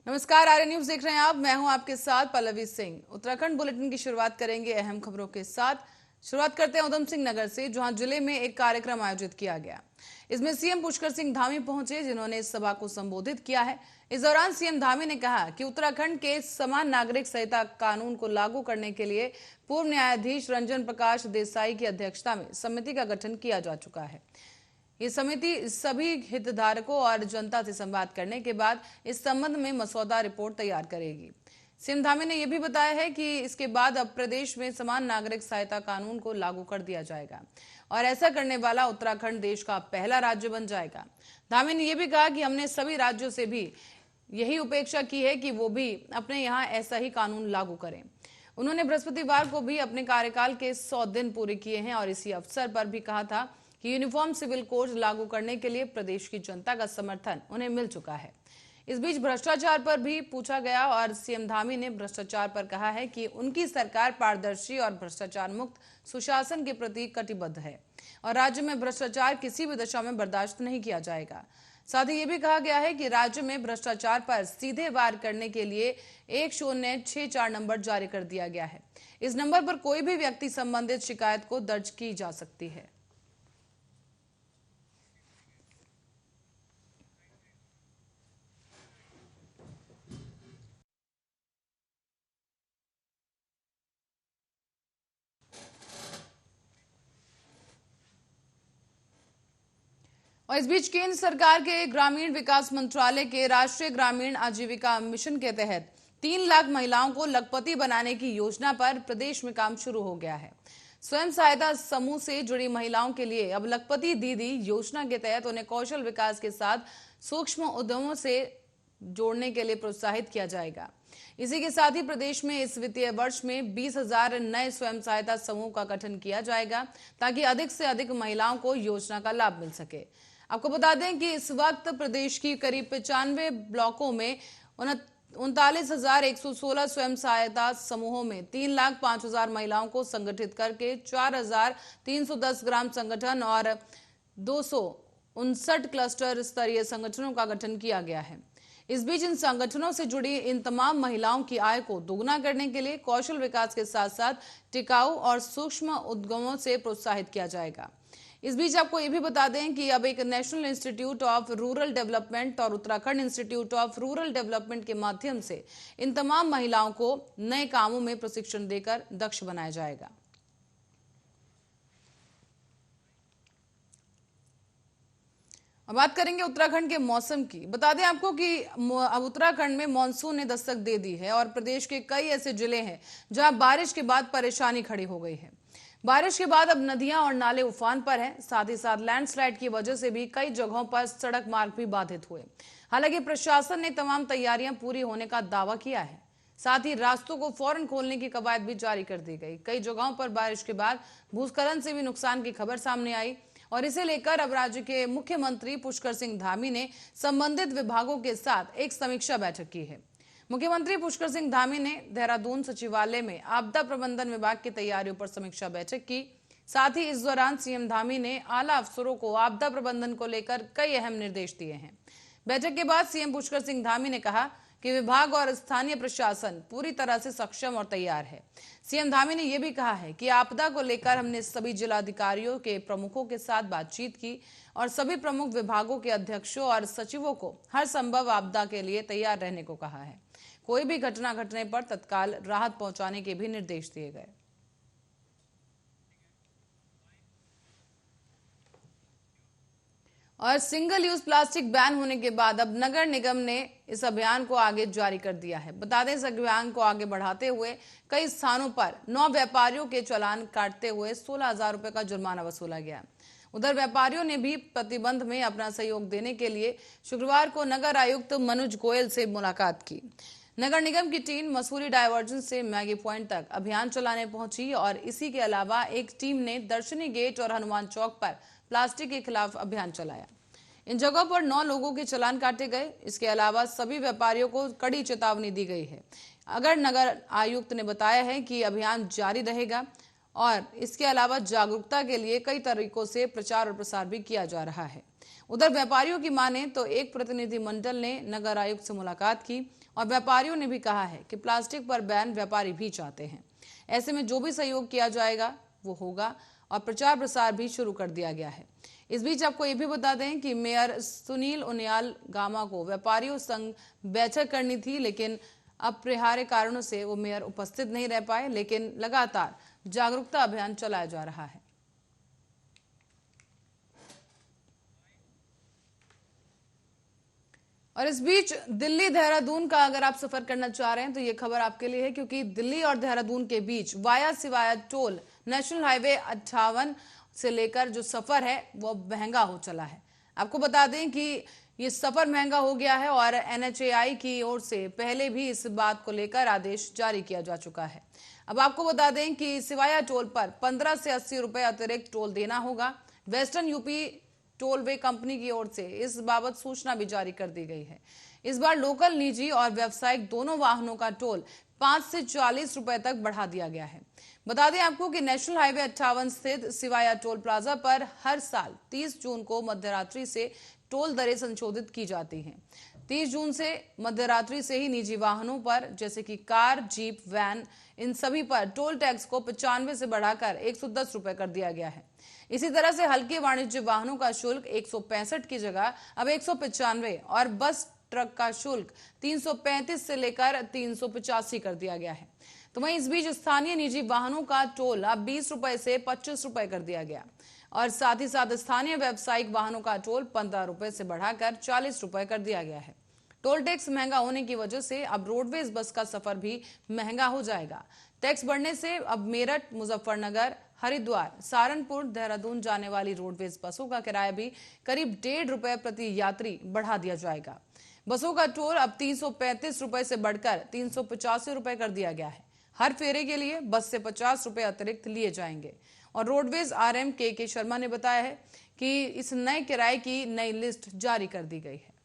नमस्कार, आर्य न्यूज देख रहे हैं आप। मैं हूं आपके साथ पल्लवी सिंह। उत्तराखंड बुलेटिन की शुरुआत करेंगे अहम खबरों के साथ। शुरुआत करते हैं उधम सिंह नगर से, जहां जिले में एक कार्यक्रम आयोजित किया गया। इसमें सीएम पुष्कर सिंह धामी पहुंचे, जिन्होंने इस सभा को संबोधित किया है। इस दौरान सीएम धामी ने कहा कि उत्तराखंड के समान नागरिक संहिता कानून को लागू करने के लिए पूर्व न्यायाधीश रंजन प्रकाश देसाई की अध्यक्षता में समिति का गठन किया जा चुका है। ये समिति सभी हितधारकों और जनता से संवाद करने के बाद इस संबंध में मसौदा रिपोर्ट तैयार करेगी। सीएम धामी ने यह भी बताया है कि इसके बाद अब प्रदेश में समान नागरिक सहायता कानून को लागू कर दिया जाएगा और ऐसा करने वाला उत्तराखंड देश का पहला राज्य बन जाएगा। धामी ने यह भी कहा कि हमने सभी राज्यों से भी यही अपेक्षा की है कि वो भी अपने यहाँ ऐसा ही कानून लागू करें। उन्होंने बृहस्पतिवार को भी अपने कार्यकाल के 100 दिन पूरे किए हैं और इसी अवसर पर भी कहा था कि यूनिफॉर्म सिविल कोड लागू करने के लिए प्रदेश की जनता का समर्थन उन्हें मिल चुका है। इस बीच भ्रष्टाचार पर भी पूछा गया और सीएम धामी ने भ्रष्टाचार पर कहा है कि उनकी सरकार पारदर्शी और भ्रष्टाचार मुक्त सुशासन के प्रति कटिबद्ध है और राज्य में भ्रष्टाचार किसी भी दशा में बर्दाश्त नहीं किया जाएगा। साथ ही ये भी कहा गया है कि राज्य में भ्रष्टाचार पर सीधे वार करने के लिए 1064 नंबर जारी कर दिया गया है। इस नंबर पर कोई भी व्यक्ति संबंधित शिकायत को दर्ज की जा सकती है। और इस बीच केंद्र सरकार के ग्रामीण विकास मंत्रालय के राष्ट्रीय ग्रामीण आजीविका मिशन के तहत 3 लाख महिलाओं को लखपति बनाने की योजना पर प्रदेश में काम शुरू हो गया है। स्वयं सहायता समूह से जुड़ी महिलाओं के लिए अब लखपति दीदी योजना के तहत उन्हें कौशल विकास के साथ सूक्ष्म उद्यमों से जोड़ने के लिए प्रोत्साहित किया जाएगा। इसी के साथ ही प्रदेश में इस वित्तीय वर्ष में 20,000 नए स्वयं सहायता समूह का गठन किया जाएगा ताकि अधिक से अधिक महिलाओं को योजना का लाभ मिल सके। आपको बता दें कि इस वक्त प्रदेश की करीब 95 ब्लॉकों में 39,116 स्वयं सहायता समूहों में 3,05,000 महिलाओं को संगठित करके 4,310 ग्राम संगठन और 259 क्लस्टर स्तरीय संगठनों का गठन किया गया है। इस बीच इन संगठनों से जुड़ी इन तमाम महिलाओं की आय को दोगुना करने के लिए कौशल विकास के साथ साथ टिकाऊ और सूक्ष्म उद्यमों से प्रोत्साहित किया जाएगा। इस बीच आपको ये भी बता दें कि अब एक national institute of rural development और Uttarakhand institute of rural development के माध्यम से इन तमाम महिलाओं को नए कामों में प्रशिक्षण देकर दक्ष बनाया जाएगा। अब बात करेंगे उत्तराखंड के मौसम की। बता दें आपको कि अब उत्तराखंड में मानसून ने दस्तक दे दी है और प्रदेश के कई ऐसे जिले हैं जहां बारिश के बाद परेशानी खड़ी हो गई है। बारिश के बाद अब नदियां और नाले उफान पर हैं। साथ ही साथ लैंडस्लाइड की वजह से भी कई जगहों पर सड़क मार्ग भी बाधित हुए। हालांकि प्रशासन ने तमाम तैयारियां पूरी होने का दावा किया है। साथ ही रास्तों को फौरन खोलने की कवायद भी जारी कर दी गई। कई जगहों पर बारिश के बाद भूस्खलन से भी नुकसान की खबर सामने आई और इसे लेकर अब राज्य के मुख्यमंत्री पुष्कर सिंह धामी ने संबंधित विभागों के साथ एक समीक्षा बैठक की है। मुख्यमंत्री पुष्कर सिंह धामी ने देहरादून सचिवालय में आपदा प्रबंधन विभाग की तैयारियों पर समीक्षा बैठक की। साथ ही इस दौरान सीएम धामी ने आला अफसरों को आपदा प्रबंधन को लेकर कई अहम निर्देश दिए हैं। बैठक के बाद सीएम पुष्कर सिंह धामी ने कहा कि विभाग और स्थानीय प्रशासन पूरी तरह से सक्षम और तैयार है। सीएम धामी ने यह भी कहा है कि आपदा को लेकर हमने सभी जिलाधिकारियों के प्रमुखों के साथ बातचीत की और सभी प्रमुख विभागों के अध्यक्षों और सचिवों को हर संभव आपदा के लिए तैयार रहने को कहा है। कोई भी घटना घटने पर तत्काल राहत पहुंचाने के भी निर्देश दिए गए। और सिंगल यूज प्लास्टिक बैन होने के बाद अब नगर निगम ने इस अभियान को आगे जारी कर दिया है। बता दें, इस अभियान को आगे बढ़ाते हुए कई स्थानों पर 9 व्यापारियों के चालान काटते हुए 16,000 रुपए का जुर्माना वसूला गया। उधर व्यापारियों ने भी प्रतिबंध में अपना सहयोग देने के लिए शुक्रवार को नगर आयुक्त मनोज गोयल से मुलाकात की। नगर निगम की टीम मसूरी डायवर्जन से मैगी पॉइंट तक अभियान चलाने पहुंची और इसी के अलावा एक टीम ने दर्शनी गेट और हनुमान चौक पर प्लास्टिक के खिलाफ अभियान चलाया। इन जगहों पर 9 लोगों के चालान काटे गए। इसके अलावा सभी व्यापारियों को कड़ी चेतावनी दी गई है। अगर नगर आयुक्त ने बताया है कि अभियान जारी रहेगा और इसके अलावा जागरूकता के लिए कई तरीकों से प्रचार और प्रसार भी किया जा रहा है। उधर व्यापारियों की माने तो एक प्रतिनिधिमंडल ने नगर आयुक्त से मुलाकात की और व्यापारियों ने भी कहा है कि प्लास्टिक पर बैन व्यापारी भी चाहते हैं। ऐसे में जो भी सहयोग किया जाएगा वो होगा और प्रचार प्रसार भी शुरू कर दिया गया है। इस बीच आपको ये भी बता दें कि मेयर सुनील उनियाल गामा को व्यापारियों संग बैठक करनी थी, लेकिन अपरिहार्य कारणों से वो मेयर उपस्थित नहीं रह पाए, लेकिन लगातार जागरूकता अभियान चलाया जा रहा है। और इस बीच दिल्ली देहरादून का अगर आप सफर करना चाह रहे हैं तो ये खबर आपके लिए है, क्योंकि दिल्ली और देहरादून के बीच वाया सिवाया टोल नेशनल हाईवे 58 से लेकर जो सफर है वो महंगा हो चला है। आपको बता दें कि ये सफर महंगा हो गया है और एनएचएआई की ओर से पहले भी इस बात को लेकर आदेश जारी किया जा चुका है। अब आपको बता दें कि सिवाया टोल पर 15 से 80 रुपए अतिरिक्त टोल देना होगा। वेस्टर्न यूपी टोलवे कंपनी की ओर से इस बाबत सूचना भी जारी कर दी गई है। इस बार लोकल, निजी और व्यावसायिक दोनों वाहनों का टोल 5 से 40 रुपए तक बढ़ा दिया गया है। बता दें आपको कि नेशनल हाईवे 58 स्थित सिवाया टोल प्लाजा पर हर साल 30 जून को मध्यरात्रि से टोल दरें संशोधित की जाती हैं। 30 जून से मध्यरात्रि से ही निजी वाहनों पर जैसे कि कार, जीप, वैन, इन सभी पर टोल टैक्स को 95 से बढ़ाकर 110 रुपए कर दिया गया है। इसी तरह से हल्के वाणिज्य वाहनों का शुल्क 165 की जगह अब 195 और बस ट्रक का शुल्क 335 से लेकर 385 कर दिया गया है। तो वहीं इस बीच स्थानीय निजी वाहनों का टोल अब 20 रुपए से 25 रुपए कर दिया गया और साथ ही साथ स्थानीय व्यावसायिक वाहनों का टोल 15 रुपए से बढ़ाकर 40 रुपए कर दिया गया है। टोल टैक्स महंगा होने की वजह से अब रोडवेज बस का सफर भी महंगा हो जाएगा। टैक्स बढ़ने से अब मेरठ, मुजफ्फरनगर, हरिद्वार, सहारनपुर, देहरादून जाने वाली रोडवेज बसों का किराया भी करीब 1.5 रुपए प्रति यात्री बढ़ा दिया जाएगा। बसों का टोल अब 335 रुपए से बढ़कर 385 रुपए कर दिया गया है। हर फेरे के लिए बस से 50 रुपए अतिरिक्त लिए जाएंगे। और रोडवेज आरएम के शर्मा ने बताया है कि इस नए किराए की नई लिस्ट जारी कर दी गई है।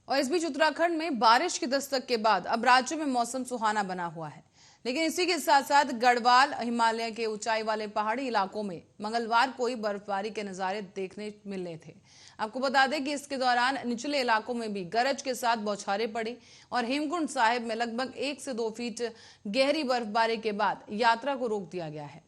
और इस बीच उत्तराखंड में बारिश की दस्तक के बाद अब राज्य में मौसम सुहाना बना हुआ है, लेकिन इसी के साथ साथ गढ़वाल, हिमालय के ऊंचाई वाले पहाड़ी इलाकों में मंगलवार को ही बर्फबारी के नजारे देखने मिलने थे। आपको बता दें कि इसके दौरान निचले इलाकों में भी गरज के साथ बौछारें पड़ी और हेमकुंड साहिब में लगभग 1 से 2 फीट गहरी बर्फबारी के बाद यात्रा को रोक दिया गया है।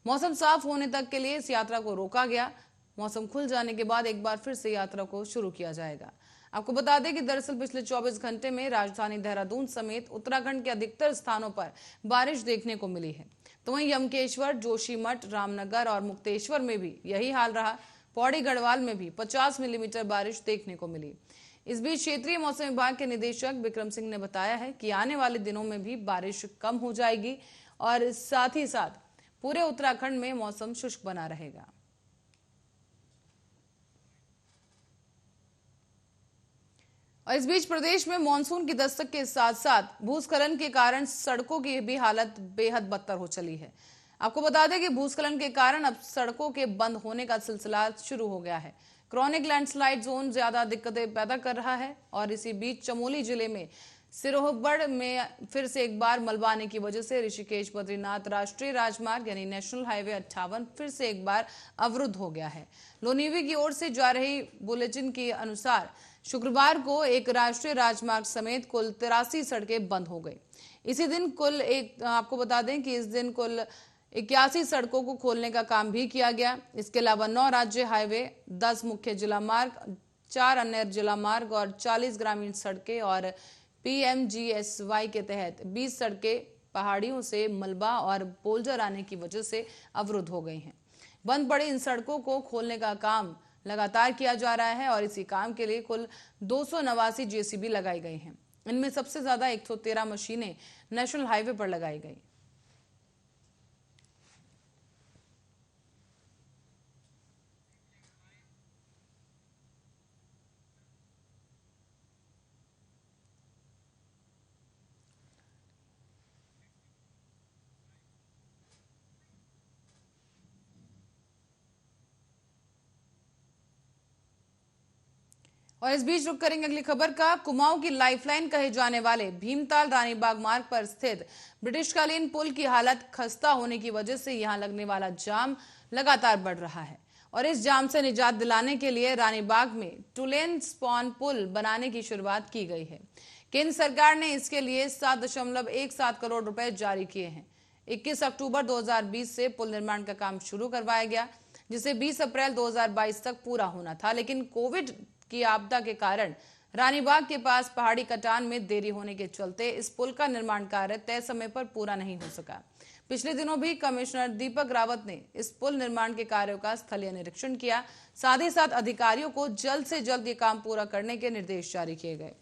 मौसम साफ होने तक के लिए इस यात्रा को रोका गया। मौसम खुल जाने के बाद एक बार फिर से यात्रा को शुरू किया जाएगा। आपको बता दें कि दरअसल पिछले 24 घंटे में राजधानी देहरादून समेत उत्तराखंड के अधिकतर स्थानों पर बारिश देखने को मिली है। तो वहीं यमकेश्वर, जोशीमठ, रामनगर और मुक्तेश्वर में भी यही हाल रहा। पौड़ी, गढ़वाल में भी 50 मिलीमीटर बारिश देखने को मिली। इस बीच क्षेत्रीय मौसम विभाग के निदेशक विक्रम सिंह ने बताया है कि आने वाले दिनों में भी बारिश कम हो जाएगी और साथ ही साथ पूरे उत्तराखंड में मौसम शुष्क बना रहेगा। और इस बीच प्रदेश में मानसून की दस्तक के साथ साथ भूस्खलन के कारण सड़कों की भी हालत बेहद बदतर हो चली है। आपको बता दें कि भूस्खलन के कारण अब सड़कों के बंद होने का सिलसिला शुरू हो गया है। क्रॉनिक लैंडस्लाइड जोन ज्यादा दिक्कतें पैदा कर रहा है और इसी बीच चमोली जिले में सिरोहगढ़ में फिर से एक बार मलबा आने की वजह से ऋषिकेश बद्रीनाथ राष्ट्रीय राजमार्ग यानी नेशनल हाईवे 58 फिर से एक बार अवरुद्ध हो गया है। लोनीवी की ओर से जा रही बुलेटिन के अनुसार शुक्रवार को एक राष्ट्रीय राजमार्ग समेत कुल 83 सड़कें बंद हो गई। इसी दिन आपको बता दें कि इस दिन कुल 81 सड़कों को खोलने का काम भी किया गया। इसके अलावा 9 राज्य हाईवे, 10 मुख्य जिला मार्ग, 4 अन्य जिला मार्ग और 40 ग्रामीण सड़कें और पीएमजीएसवाई के तहत 20 सड़कें पहाड़ियों से मलबा और बोल्डर आने की वजह से अवरुद्ध हो गई हैं। बंद पड़ी इन सड़कों को खोलने का काम लगातार किया जा रहा है और इसी काम के लिए कुल 289 जेसीबी लगाई गई हैं। इनमें सबसे ज्यादा 113 मशीनें नेशनल हाईवे पर लगाई गई। और इस बीच रुक करेंगे अगली खबर का। कुमाऊं की लाइफलाइन कहे जाने वाले भीमताल रानीबाग मार्ग पर स्थित ब्रिटिशकालीन पुल की हालत खस्ता होने की वजह से यहां लगने वाला जाम लगातार बढ़ रहा है और इस जाम से निजात दिलाने के लिए रानीबाग में टू लेन स्पॉन पुल बनाने की शुरुआत की गई है। केंद्र सरकार ने इसके लिए 7.17 करोड़ रुपए जारी किए हैं। 21 अक्टूबर 2020 से पुल निर्माण का काम शुरू करवाया गया, जिसे 20 अप्रैल 2022 तक पूरा होना था, लेकिन कोविड की आपदा के कारण रानीबाग के पास पहाड़ी कटान में देरी होने के चलते इस पुल का निर्माण कार्य तय समय पर पूरा नहीं हो सका। पिछले दिनों भी कमिश्नर दीपक रावत ने इस पुल निर्माण के कार्यों का स्थलीय निरीक्षण किया। साथ ही साथ अधिकारियों को जल्द से जल्द ये काम पूरा करने के निर्देश जारी किए गए।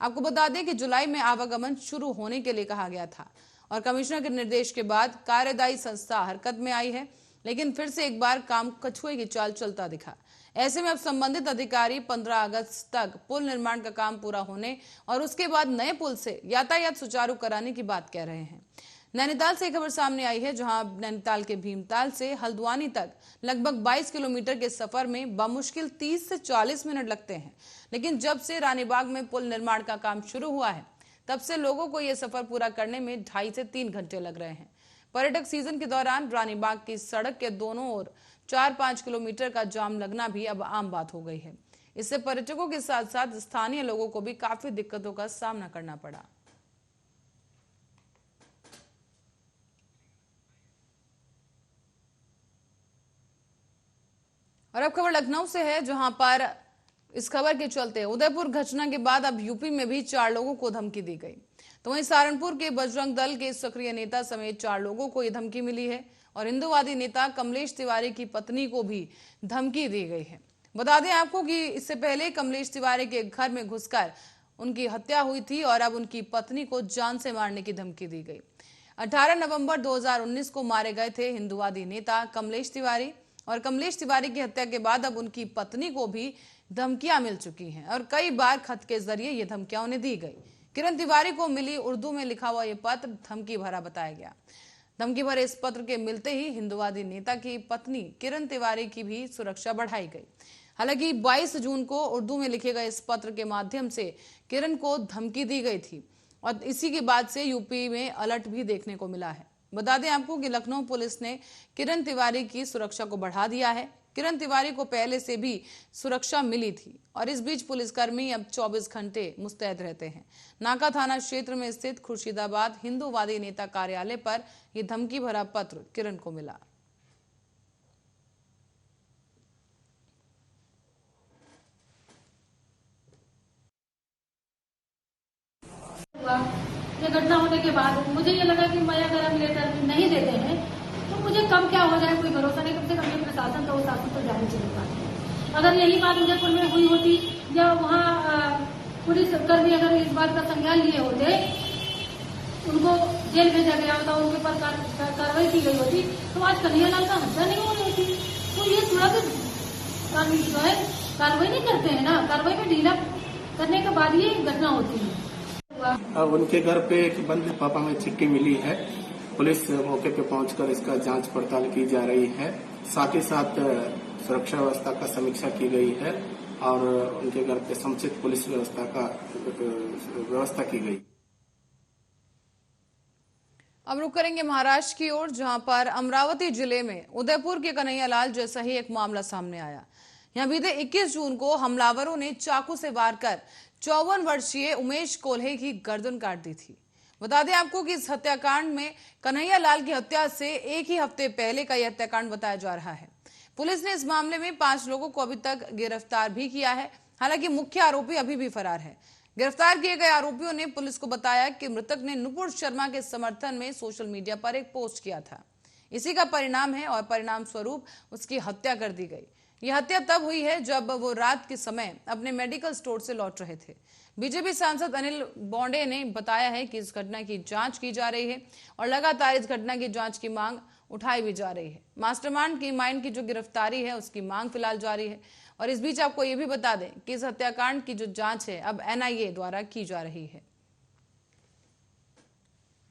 आपको बता दें कि जुलाई में आवागमन शुरू होने के लिए कहा गया था और कमिश्नर के निर्देश के बाद कार्यदायी संस्था हरकत में आई है, लेकिन फिर से एक बार काम कछुए की चाल चलता दिखा। ऐसे में अब संबंधित अधिकारी 15 अगस्त तक पुल निर्माण का काम पूरा होने और उसके बाद नए पुल से यातायात सुचारू कराने की बात कह रहे हैं। नैनीताल से खबर सामने आई है, जहां नैनीताल के भीमताल से हल्द्वानी तक लगभग 22 किलोमीटर के सफर में बमुश्किल 30 से 40 मिनट लगते हैं, लेकिन जब से रानीबाग में पुल निर्माण का काम शुरू हुआ है तब से लोगों को यह सफर पूरा करने में 2.5 से 3 घंटे लग रहे हैं। पर्यटक सीजन के दौरान रानीबाग की सड़क के दोनों ओर 4-5 किलोमीटर का जाम लगना भी अब आम बात हो गई है। इससे पर्यटकों के साथ साथ स्थानीय लोगों को भी काफी दिक्कतों का सामना करना पड़ा। और अब खबर लखनऊ से है, जहां पर इस खबर के चलते उदयपुर घटना के बाद अब यूपी में भी 4 लोगों को धमकी दी गई। तो वहीं सहारनपुर के बजरंग दल के सक्रिय नेता समेत 4 लोगों को यह धमकी मिली है और हिंदूवादी नेता कमलेश तिवारी की पत्नी को भी धमकी दी गई है। बता दें आपको कि इससे पहले कमलेश तिवारी के घर में घुसकर उनकी हत्या हुई थी और अब उनकी पत्नी को जान से मारने की धमकी दी गई। 18 नवंबर 2019 को मारे गए थे हिंदूवादी नेता कमलेश तिवारी और कमलेश तिवारी की हत्या के बाद अब उनकी पत्नी को भी धमकियां मिल चुकी हैं और कई बार खत के जरिए ये धमकियां उन्हें दी गई। किरण तिवारी को मिली उर्दू में लिखा हुआ यह पत्र धमकी भरा बताया गया। धमकी भरे इस पत्र के मिलते ही हिंदूवादी नेता की पत्नी किरण तिवारी की भी सुरक्षा बढ़ाई गई। हालांकि 22 जून को उर्दू में लिखे गए इस पत्र के माध्यम से किरण को धमकी दी गई थी और इसी के बाद से यूपी में अलर्ट भी देखने को मिला है। बता दें आपको कि लखनऊ पुलिस ने किरण तिवारी की सुरक्षा को बढ़ा दिया है। किरण तिवारी को पहले से भी सुरक्षा मिली थी और इस बीच पुलिसकर्मी अब 24 घंटे मुस्तैद रहते हैं। नाका थाना क्षेत्र में स्थित खुर्शीदाबाद हिंदूवादी नेता कार्यालय पर यह धमकी भरा पत्र किरण को मिला। ये घटना होने के बाद मुझे ये लगा कि मैं अगर हम लेटर नहीं देते हैं तो मुझे कब क्या हो जाए कोई भरोसा नहीं। कम से कम ये प्रशासन तो शासन तो जारी चलेगा। अगर यही बात उदयपुर में हुई होती या वहाँ पुलिस कर्मी अगर इस बात का संज्ञान लिए होते, उनको जेल भेजा गया होता, उनके ऊपर कार्रवाई की गई होती तो आज कन्हैयालाल का हत्या नहीं होनी होती। तो ये थोड़ा जो है कार्रवाई नहीं करते हैं ना, कार्रवाई में ढीला करने के बाद ये घटना होती है। अब उनके घर पे एक बंद पापा में चिट्ठी मिली है। पुलिस मौके पे पहुंचकर इसका जांच पड़ताल की जा रही है। साथ ही साथ सुरक्षा व्यवस्था का समीक्षा की गई है और उनके घर पे समुचित पुलिस व्यवस्था की गई। अब रुक करेंगे महाराष्ट्र की ओर, जहां पर अमरावती जिले में उदयपुर के कन्हैयालाल जैसा ही एक मामला सामने आया। यहां बीते 21 जून को हमलावरों ने चाकू से वार कर 54 वर्षीय उमेश कोल्हे की गर्दन काट दी थी। बता दें आपको कि इस हत्याकांड में कन्हैयालाल की हत्या से एक ही हफ्ते पहले का यह हत्याकांड बताया जा रहा है। पुलिस ने इस मामले में 5 लोगों को अभी तक गिरफ्तार भी किया है। हालांकि मुख्य आरोपी अभी भी फरार है। गिरफ्तार किए गए आरोपियों ने पुलिस को बताया कि मृतक ने नुपुर शर्मा के समर्थन में सोशल मीडिया पर एक पोस्ट किया था। इसी का परिणाम है और परिणाम स्वरूप उसकी हत्या कर दी गई। यह हत्या तब हुई है जब वो रात के समय अपने मेडिकल स्टोर से लौट रहे थे। बीजेपी सांसद अनिल बोंडे ने बताया है कि इस घटना की जांच की जा रही है और लगातार इस घटना की जांच की मांग उठाई भी जा रही है। मास्टरमाइंड की जो गिरफ्तारी है उसकी मांग फिलहाल जारी है। और इस बीच आपको ये भी बता दें कि इस हत्याकांड की जो जांच है अब NIA द्वारा की जा रही है।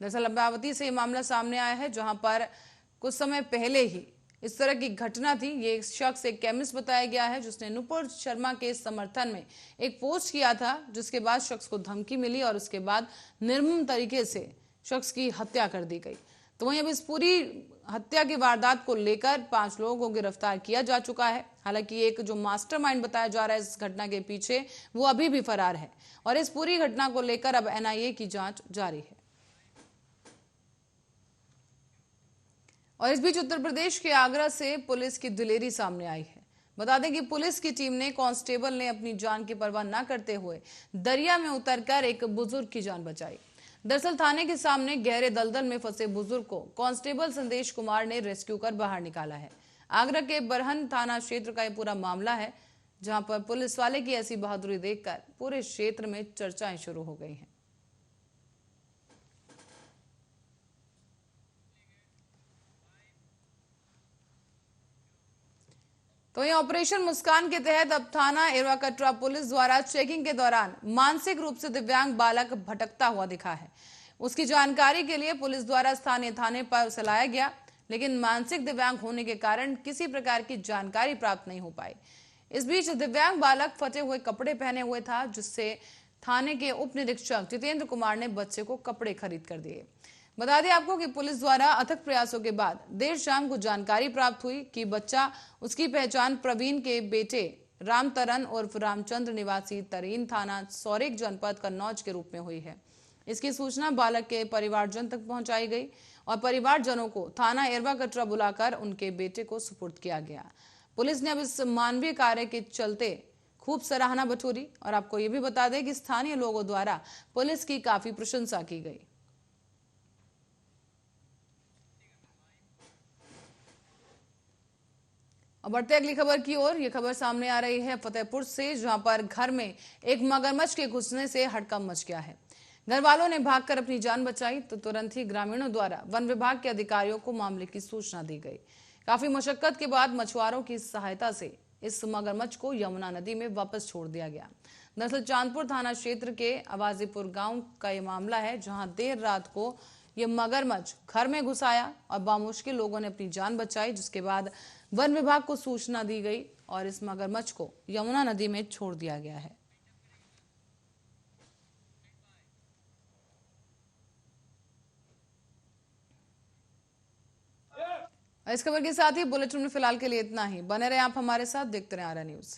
दरअसल अमरावती से ये मामला सामने आया है, जहां पर कुछ समय पहले ही इस तरह की घटना थी। ये एक शख्स एक केमिस्ट बताया गया है जिसने नुपुर शर्मा के समर्थन में एक पोस्ट किया था, जिसके बाद शख्स को धमकी मिली और उसके बाद निर्मम तरीके से शख्स की हत्या कर दी गई। तो वहीं अब इस पूरी हत्या की वारदात को लेकर 5 लोगों को गिरफ्तार किया जा चुका है। हालांकि एक जो मास्टरमाइंड बताया जा रहा है इस घटना के पीछे, वो अभी भी फरार है और इस पूरी घटना को लेकर अब NIA की जांच जारी है। और इस बीच उत्तर प्रदेश के आगरा से पुलिस की दिलेरी सामने आई है। बता दें कि पुलिस की टीम ने कांस्टेबल ने अपनी जान की परवाह न करते हुए दरिया में उतरकर एक बुजुर्ग की जान बचाई। दरअसल थाने के सामने गहरे दलदल में फंसे बुजुर्ग को कांस्टेबल संदेश कुमार ने रेस्क्यू कर बाहर निकाला है। आगरा के बरहन थाना क्षेत्र का यह पूरा मामला है, जहां पर पुलिस वाले की ऐसी बहादुरी देखकर पूरे क्षेत्र में चर्चाएं शुरू हो गई हैं। तो ये ऑपरेशन मुस्कान के तहत अब थाना एरवा कटरा पुलिस द्वारा चेकिंग के दौरान मानसिक रूप से दिव्यांग बालक भटकता हुआ दिखा है। उसकी जानकारी के लिए पुलिस द्वारा स्थानीय थाने पर उसे लाया गया, लेकिन मानसिक दिव्यांग होने के कारण किसी प्रकार की जानकारी प्राप्त नहीं हो पाई। इस बीच दिव्यांग बालक फटे हुए कपड़े पहने हुए था, जिससे थाने के उप निरीक्षक जितेंद्र कुमार ने बच्चे को कपड़े खरीद कर दिए। बता दें आपको कि पुलिस द्वारा अथक प्रयासों के बाद देर शाम को जानकारी प्राप्त हुई कि बच्चा, उसकी पहचान प्रवीण के बेटे रामतरन उर्फ रामचंद्र निवासी तरीन थाना सौरेक जनपद कन्नौज के रूप में हुई है। इसकी सूचना बालक के परिवारजन तक पहुंचाई गई और परिवारजनों को थाना एरवा कटरा बुलाकर उनके बेटे को सुपुर्द किया गया। पुलिस ने अब इस मानवीय कार्य के चलते खूब सराहना बटोरी और आपको ये भी बता दें कि स्थानीय लोगों द्वारा पुलिस की काफी प्रशंसा की गई। अब बढ़ते अगली खबर की ओर। ये खबर सामने आ रही है फतेहपुर से, जहां पर घर में एक मगरमच्छ के घुसने से हड़कंप मच गया है। घर वालों ने भागकर अपनी जान बचाई तो तुरंत ही ग्रामीणों द्वारा वन विभाग के अधिकारियों को मामले की सूचना दी गई। काफी मशक्कत के बाद मछुआरों की सहायता से इस मगरमच्छ को यमुना नदी में वापस छोड़ दिया गया। दरअसल चांदपुर थाना क्षेत्र के आवाजीपुर गांव का ये मामला है, जहां देर रात को ये मगरमच्छ घर में घुस आया और बामुश्किल लोगों ने अपनी जान बचाई, जिसके बाद वन विभाग को सूचना दी गई और इस मगरमच्छ को यमुना नदी में छोड़ दिया गया है। इस खबर के साथ ही बुलेटिन में फिलहाल के लिए इतना ही। बने रहे आप हमारे साथ, देखते रहे आरा न्यूज।